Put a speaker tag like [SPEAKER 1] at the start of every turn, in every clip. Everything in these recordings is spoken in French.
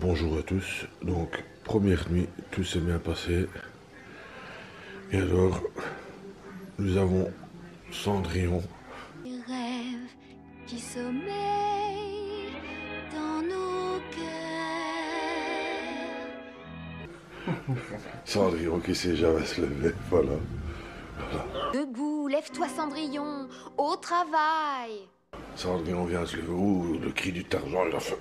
[SPEAKER 1] bonjour à tous. Donc, première nuit, tout s'est bien passé. Et alors, nous avons Cendrillon.
[SPEAKER 2] Les rêves qui sommeillent dans nos cœurs.
[SPEAKER 1] Cendrillon qui sait jamais se lever, voilà.
[SPEAKER 2] Debout, lève-toi Cendrillon, au travail.
[SPEAKER 1] Cendrillon vient se lever, ouh, le cri du Tarzan, il a fait...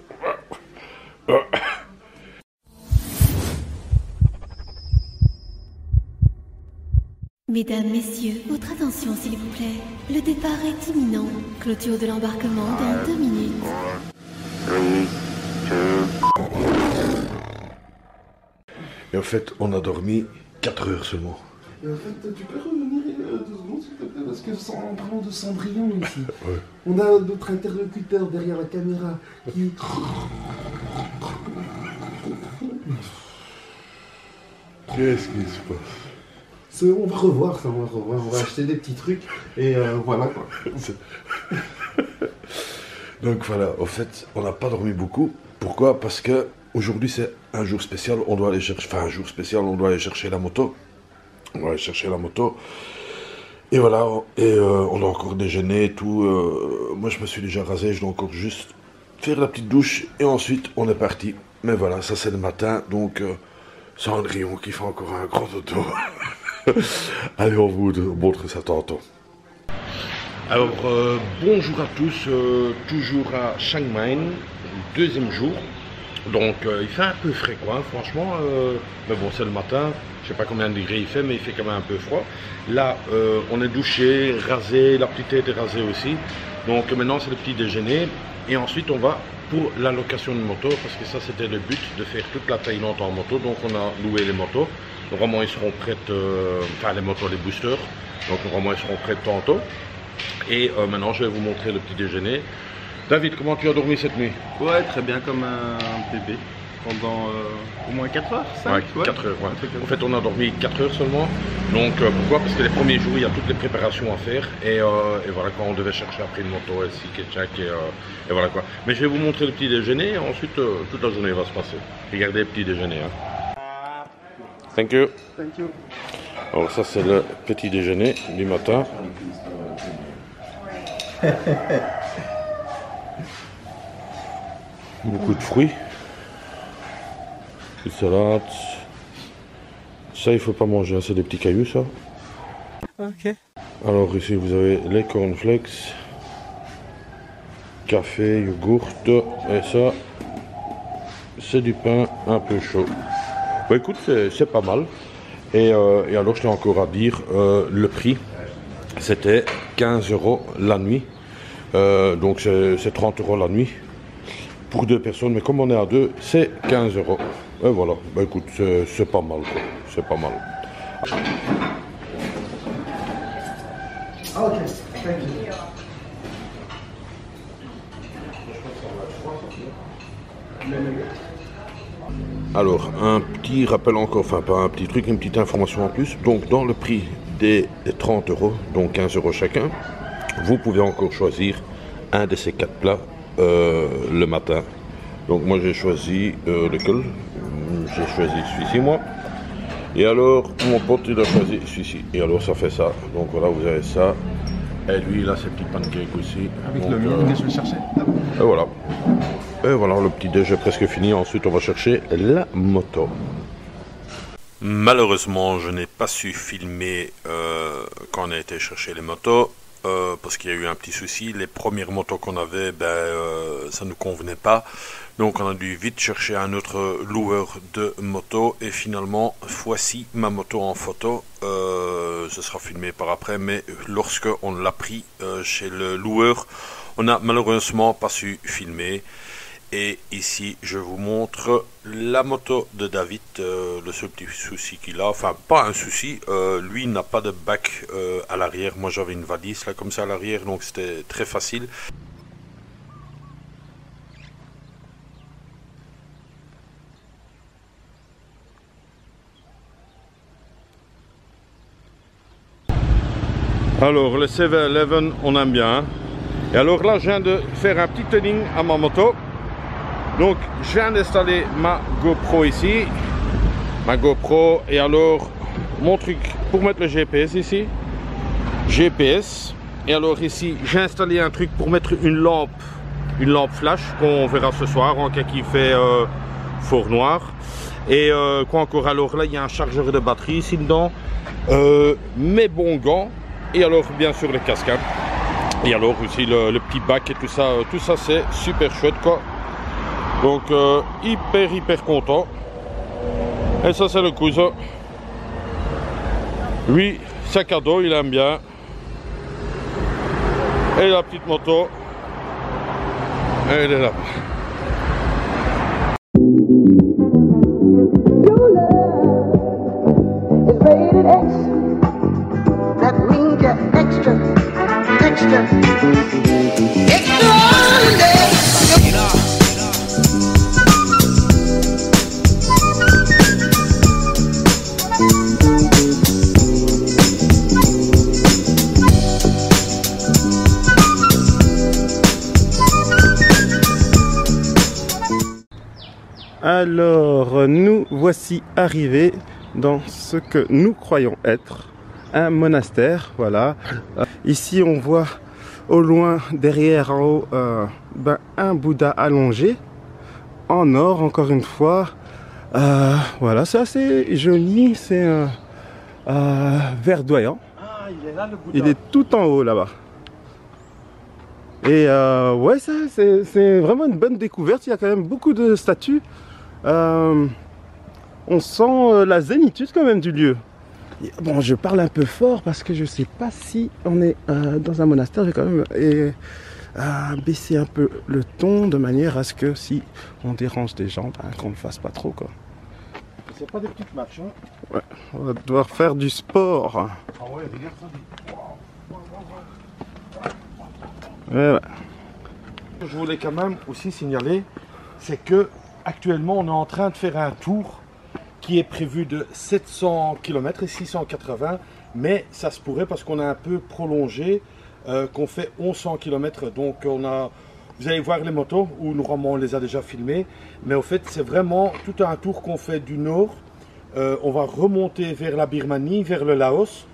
[SPEAKER 3] Mesdames, messieurs, votre attention s'il vous plaît. Le départ est imminent. Clôture de l'embarquement dans 2 minutes.
[SPEAKER 1] 3, 2... Et en fait, on a dormi 4 heures seulement.
[SPEAKER 4] Et en fait, tu peux revenir 2 secondes s'il te plaît, parce que en parlant de Cendrillon ici,
[SPEAKER 1] Ouais.
[SPEAKER 4] on a notre interlocuteur derrière la caméra qui...
[SPEAKER 1] Qu'est-ce qui se passe?
[SPEAKER 4] On va revoir ça, on va acheter des petits trucs et voilà quoi.
[SPEAKER 1] Donc voilà, au fait, on n'a pas dormi beaucoup. Pourquoi? Parce que aujourd'hui c'est un jour spécial, on doit aller chercher, enfin un jour spécial, on doit aller chercher la moto. On doit aller chercher la moto. Et voilà, et on doit encore déjeuner et tout. Moi je me suis déjà rasé, je dois encore juste faire la petite douche et ensuite on est parti. Mais voilà, ça c'est le matin, donc Cendrillon qui fait encore un grand dodo. Allez, on vous montre ça tantôt. Alors, bonjour à tous, toujours à Chiang Mai, deuxième jour. Donc, il fait un peu frais, quoi, hein, franchement. Mais bon, c'est le matin, je sais pas combien de degrés il fait, mais il fait quand même un peu froid. Là, on est douché, rasé, la petite tête est rasée aussi. Donc, maintenant, c'est le petit déjeuner. Et ensuite, on va pour la location de moto, parce que ça, c'était le but, de faire toute la Thaïlande en moto. Donc, on a loué les motos. Normalement, ils seront prêts, enfin, les motos, les boosters. Donc, normalement, ils seront prêts tantôt. Et maintenant, je vais vous montrer le petit déjeuner. David, comment tu as dormi cette nuit?
[SPEAKER 5] Ouais, très bien, comme un bébé. Pendant au moins 4 heures, 5
[SPEAKER 1] Ouais, 4 heures, ouais. En fait, on a dormi 4 heures seulement. Donc, pourquoi? Parce que les premiers jours, il y a toutes les préparations à faire. Et voilà, quand on devait chercher après une moto, et voilà quoi. Mais je vais vous montrer le petit déjeuner. Et ensuite, toute la journée va se passer. Regardez le petit déjeuner. Hein. Thank you.
[SPEAKER 4] Thank you.
[SPEAKER 1] Alors ça, c'est le petit déjeuner du matin. Beaucoup de fruits. Des salades. Ça, il faut pas manger, hein, c'est des petits cailloux, ça.
[SPEAKER 5] Ok.
[SPEAKER 1] Alors ici, vous avez les cornflakes, café, yogourt, et ça, c'est du pain un peu chaud. Bah écoute, c'est pas mal. Et alors, je t'ai encore à dire, le prix, c'était 15 € la nuit. Donc, c'est 30 € la nuit pour 2 personnes. Mais comme on est à 2, c'est 15 €. Et voilà, bah écoute, c'est pas mal, quoi. C'est pas mal.
[SPEAKER 4] Ah ok, thank you.
[SPEAKER 1] Alors, un petit rappel encore, enfin pas un petit truc, une petite information en plus. Donc, dans le prix des 30 €, donc 15 € chacun, vous pouvez encore choisir un de ces 4 plats le matin. Donc, moi j'ai choisi lequel? J'ai choisi celui-ci, moi. Et alors, mon pote, il a choisi celui-ci. Et alors, ça fait ça. Donc, voilà, vous avez ça. Et lui, il a ses petits pancakes aussi.
[SPEAKER 5] Avec
[SPEAKER 1] donc,
[SPEAKER 5] le mien que je vais chercher.
[SPEAKER 1] et voilà. Et voilà, le petit déj est presque fini. Ensuite, on va chercher la moto. Malheureusement, je n'ai pas su filmer quand on a été chercher les motos. Parce qu'il y a eu un petit souci. Les premières motos qu'on avait, ça ne nous convenait pas. Donc on a dû vite chercher un autre loueur de moto. Et finalement, voici ma moto en photo. Ce sera filmé par après. Mais lorsque on l'a pris chez le loueur, on n'a malheureusement pas su filmer. Et ici, je vous montre la moto de David, le seul petit souci qu'il a, enfin pas un souci, lui n'a pas de bac à l'arrière, moi j'avais une valise là comme ça à l'arrière, donc c'était très facile. Alors le 7-Eleven, on aime bien, hein. Et alors là je viens de faire un petit tuning à ma moto. Donc je viens d'installer ma GoPro ici. Ma GoPro et alors mon truc pour mettre le GPS ici. GPS. Et alors ici j'ai installé un truc pour mettre une lampe flash qu'on verra ce soir en cas qu'il fait fort noir. Et quoi encore, alors là il y a un chargeur de batterie ici dedans, mes bons gants et alors bien sûr le casque hein. Et alors aussi le petit bac et tout ça c'est super chouette quoi. Donc hyper content. Et ça c'est le cousin, lui sac à dos il aime bien. Et la petite moto, elle est là-bas.
[SPEAKER 6] Alors, nous voici arrivés dans ce que nous croyons être un monastère. Voilà. Ici, on voit au loin, derrière, en haut, un Bouddha allongé en or, encore une fois. Voilà, c'est assez joli, c'est verdoyant.
[SPEAKER 5] Ah, il est là le Bouddha.
[SPEAKER 6] Il est tout en haut là-bas. Et ouais, c'est vraiment une bonne découverte. Il y a quand même beaucoup de statues. On sent la zénitude quand même du lieu. Bon, je parle un peu fort parce que je sais pas si on est dans un monastère. Je vais quand même baisser un peu le ton de manière à ce que si on dérange des gens, qu'on ne fasse pas trop quoi.
[SPEAKER 5] C'est pas des petites marches hein.
[SPEAKER 6] Ouais, on va devoir faire du sport.
[SPEAKER 5] Ah ouais, regarde ça.
[SPEAKER 6] Ouais.
[SPEAKER 1] Je voulais quand même aussi signaler, c'est que actuellement on est en train de faire un tour qui est prévu de 700 km et 680, mais ça se pourrait parce qu'on a un peu prolongé, qu'on fait 1100 km. Donc on a, vous allez voir les motos, où normalement on les a déjà filmées, mais au fait c'est vraiment tout un tour qu'on fait du nord. On va remonter vers la Birmanie, vers le Laos.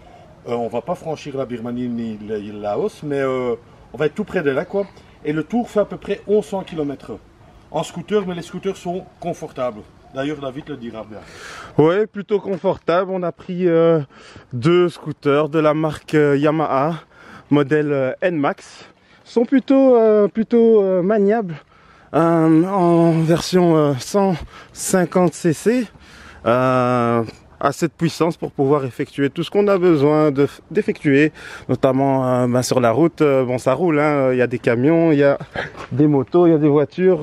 [SPEAKER 1] On va pas franchir la Birmanie ni le Laos, mais on va être tout près de là quoi. Et le tour fait à peu près 1100 km en scooter, mais les scooters sont confortables. D'ailleurs, David le dira bien.
[SPEAKER 6] Ouais, plutôt confortable. On a pris deux scooters de la marque Yamaha, modèle NMAX. Ils sont plutôt maniables en version 150 cc. Assez de puissance pour pouvoir effectuer tout ce qu'on a besoin d'effectuer, notamment sur la route. Bon, ça roule, hein. Il y a des camions, il y a des motos, il y a des voitures.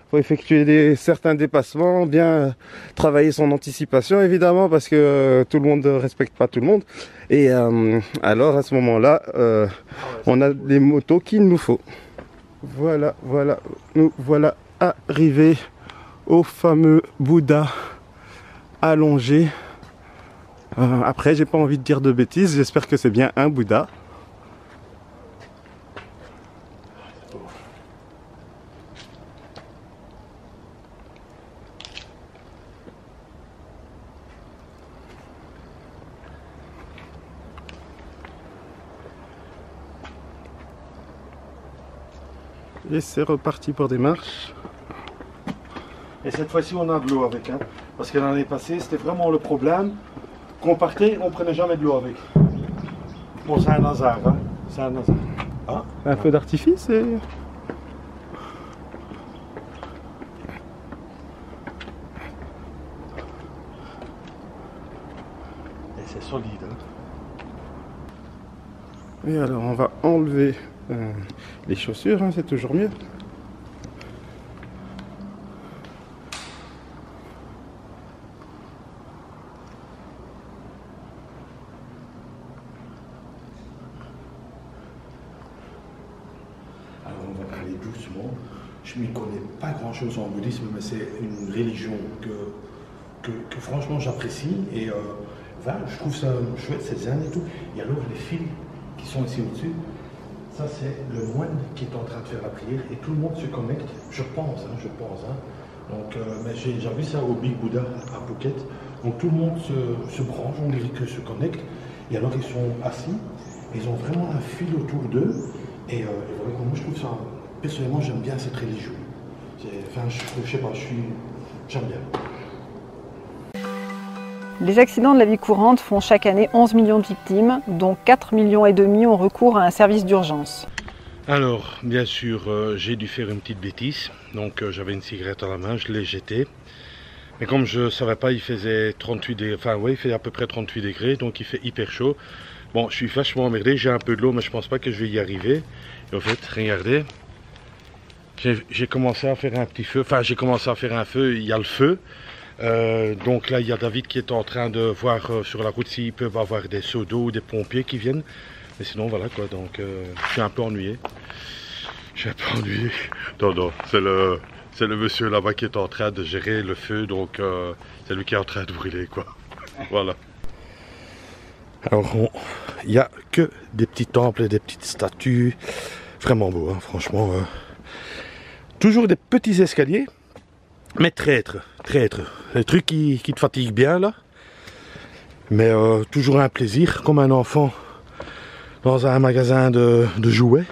[SPEAKER 6] Faut effectuer certains dépassements, bien travailler son anticipation évidemment parce que tout le monde ne respecte pas tout le monde. Et alors à ce moment-là, on a les motos qu'il nous faut. Voilà, nous voilà arrivés au fameux Bouddha allongé. Après, j'ai pas envie de dire de bêtises, j'espère que c'est bien un Bouddha. Et c'est reparti pour des marches.
[SPEAKER 1] Et cette fois-ci, on a de l'eau avec. Hein, parce que l'année passée, c'était vraiment le problème. Qu'on partait, on prenait jamais de l'eau avec. Bon, c'est un hasard. Hein, c'est un hasard. Ah,
[SPEAKER 6] un peu d'artifice et...
[SPEAKER 1] Et c'est solide. Hein.
[SPEAKER 6] Et alors, on va enlever les chaussures, hein, c'est toujours mieux.
[SPEAKER 1] Doucement. Je ne m'y connais pas grand chose en bouddhisme, mais c'est une religion que franchement j'apprécie et je trouve ça chouette, c'est zen et tout. Et alors les fils qui sont ici au-dessus,
[SPEAKER 7] Ça, c'est le moine qui est en train de faire la prière et tout le monde se connecte, je pense. Donc, mais j'ai déjà vu ça au Big Buddha à Phuket. Donc tout le monde se branche, on dirait que se connecte. Et alors ils sont assis, ils ont vraiment un fil autour d'eux. Et voilà, moi je trouve ça, personnellement j'aime bien cette religion. Enfin, je sais pas, j'aime bien.
[SPEAKER 8] Les accidents de la vie courante font chaque année 11 millions de victimes, dont 4,5 millions ont recours à un service d'urgence.
[SPEAKER 7] Alors, bien sûr, j'ai dû faire une petite bêtise. Donc j'avais une cigarette à la main, je l'ai jetée. Mais comme je ne savais pas, il faisait 38 degrés, enfin oui, il fait à peu près 38 degrés, donc il fait hyper chaud. Bon, je suis vachement emmerdé, j'ai un peu de l'eau, mais je pense pas que je vais y arriver. Et en fait, regardez, j'ai commencé à faire un petit feu, enfin j'ai commencé à faire un feu, il y a le feu. Donc là, il y a David qui est en train de voir sur la route s'ils peuvent avoir des seaux d'eau ou des pompiers qui viennent. Mais sinon, voilà quoi, donc je suis un peu ennuyé. Non, c'est le monsieur là-bas qui est en train de gérer le feu, donc c'est lui qui est en train de brûler, quoi. Voilà. Alors, il n'y a que des petits temples et des petites statues. Vraiment beau, hein, franchement. Toujours des petits escaliers, mais traîtres. Les trucs qui te fatiguent bien, là. Mais toujours un plaisir, comme un enfant dans un magasin de jouets.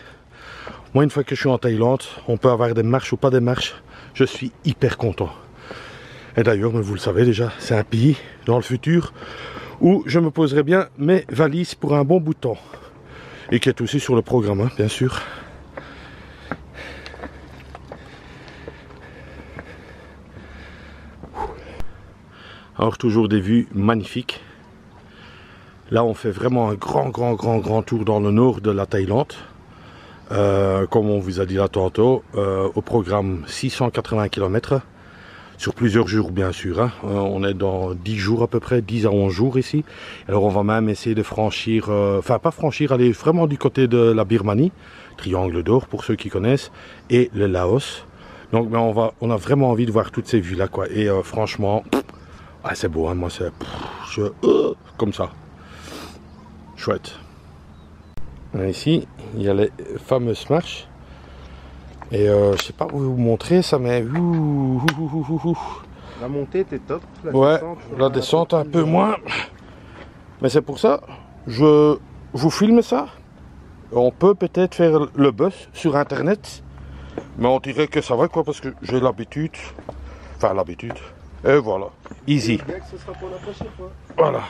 [SPEAKER 7] Moi, une fois que je suis en Thaïlande, on peut avoir des marches ou pas des marches. Je suis hyper content. Et d'ailleurs, vous le savez déjà, c'est un pays dans le futur où je me poserai bien mes valises pour un bon bout de temps. Et qui est aussi sur le programme, hein, bien sûr. Alors, toujours des vues magnifiques. Là, on fait vraiment un grand tour dans le nord de la Thaïlande. Comme on vous a dit là tantôt, au programme 680 km sur plusieurs jours bien sûr, hein. On est dans 10 jours à peu près, 10 à 11 jours ici. Alors on va même essayer de franchir, enfin pas franchir, aller vraiment du côté de la Birmanie, Triangle d'Or pour ceux qui connaissent, et le Laos. Donc ben, on a vraiment envie de voir toutes ces vues là quoi. Et franchement, c'est beau, hein. Moi c'est comme ça, chouette. Ici, il y a les fameuses marches. Et je sais pas vous montrer ça, mais
[SPEAKER 6] La montée était top.
[SPEAKER 7] La descente un peu moins. Mais c'est pour ça, je vous filme ça. On peut peut-être faire le buzz sur internet. Mais on dirait que ça va quoi, parce que j'ai l'habitude. Enfin l'habitude. Et voilà, easy.
[SPEAKER 6] Ce sera pour la prochaine fois.
[SPEAKER 7] Voilà.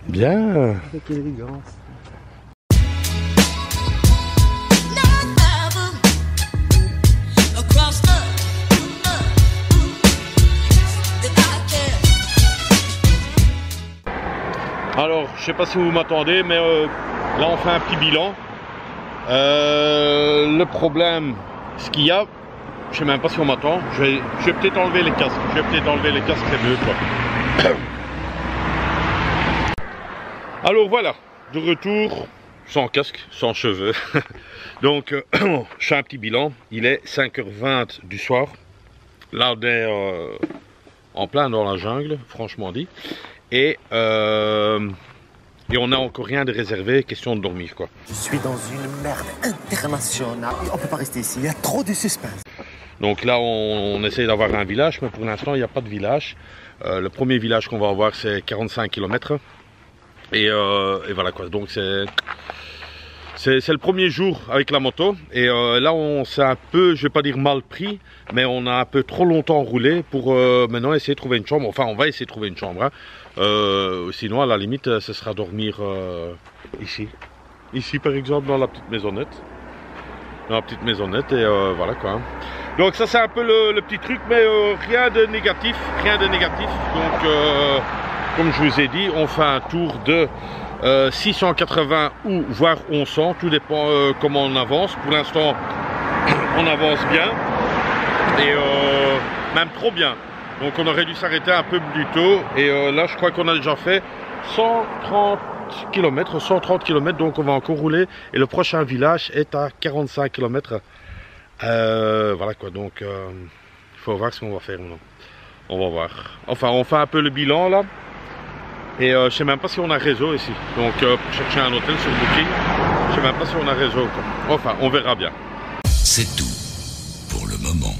[SPEAKER 7] Bien.
[SPEAKER 6] Avec élégance.
[SPEAKER 7] Alors, je sais pas si vous m'attendez, mais là on fait un petit bilan. Le problème, ce qu'il y a, je sais même pas si on m'attend. Je vais peut-être enlever les casques. C'est mieux quoi. Alors voilà, de retour, sans casque, sans cheveux. Donc, je fais un petit bilan. Il est 5h20 du soir. Là, on est en plein dans la jungle, franchement dit. Et on n'a encore rien de réservé, question de dormir, quoi.
[SPEAKER 9] Je suis dans une merde internationale. On peut pas rester ici, il y a trop de suspense.
[SPEAKER 7] Donc là, on essaie d'avoir un village, mais pour l'instant, il n'y a pas de village. Le premier village qu'on va avoir, c'est 45 km. Et voilà quoi, donc c'est le premier jour avec la moto. Et là on s'est un peu, je vais pas dire mal pris, mais on a un peu trop longtemps roulé pour maintenant essayer de trouver une chambre. Enfin on va essayer de trouver une chambre, hein. Sinon à la limite ce sera dormir ici par exemple dans la petite maisonnette. Et voilà quoi, hein. Donc ça c'est un peu le petit truc, mais rien de négatif. Donc comme je vous ai dit, on fait un tour de 680 ou voire 1100, tout dépend comment on avance. Pour l'instant, on avance bien et même trop bien. Donc on aurait dû s'arrêter un peu plus tôt. Et là, je crois qu'on a déjà fait 130 km, donc on va encore rouler. Et le prochain village est à 45 km. Voilà quoi, donc il faut voir ce qu'on va faire maintenant. On va voir. Enfin, on fait un peu le bilan là. Et je sais même pas si on a réseau ici. Donc pour chercher un hôtel sur Booking, je sais même pas si on a réseau quoi. Enfin, on verra bien.
[SPEAKER 10] C'est tout pour le moment.